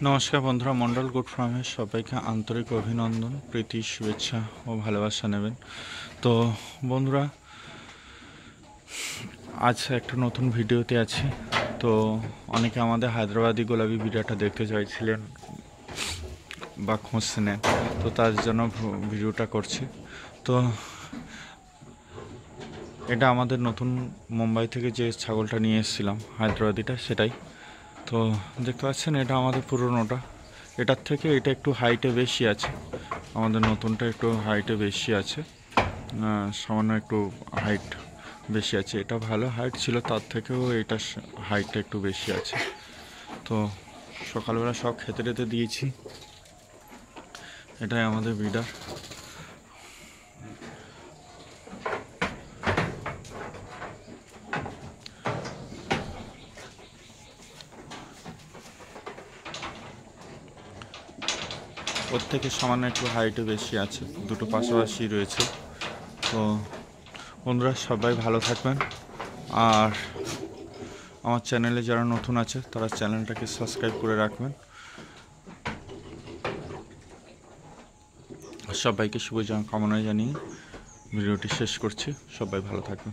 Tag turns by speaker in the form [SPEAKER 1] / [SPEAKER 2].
[SPEAKER 1] নমস্কার বন্ধুরা, মন্ডল গুড ফার্মের সবাইকে আন্তরিক অভিনন্দন, প্রীতি, শুভেচ্ছা ও ভালোবাসা নেবেন। তো বন্ধুরা, আজ একটা নতুন ভিডিওতে আছি। তো অনেকে আমাদের হায়দ্রাবাদি গোলাপি ভিডিওটা দেখতে চাইছিলেন বা খুঁজছিলেন, তো তার জন্য ভিডিওটা করছি। তো এটা আমাদের নতুন মুম্বাই থেকে যে ছাগলটা নিয়ে এসেছিলাম হায়দ্রাবাদিটা, সেটাই। তো দেখতে পাচ্ছেন, এটা আমাদের পুরনোটা, এটার থেকে এটা একটু হাইটে বেশি আছে। আমাদের নতুনটা একটু হাইটে বেশি আছে, সামান্য একটু হাইট বেশি আছে। এটা ভালো হাইট ছিল, তার থেকেও এটা হাইটটা একটু বেশি আছে। তো সকালবেলা সব খেতে টেতে দিয়েছি। এটাই আমাদের ব্রিডার। ওর থেকে সামান্য একটু হাইটে বেশি আছে, দুটো পাশাপাশি রয়েছে। তো বন্ধুরা, সবাই ভালো থাকবেন। আর আমার চ্যানেলে যারা নতুন আছে তারা চ্যানেলটাকে সাবস্ক্রাইব করে রাখবেন। সবাইকে শুভ কামনা জানিয়ে ভিডিওটি শেষ করছি। সবাই ভালো থাকবেন।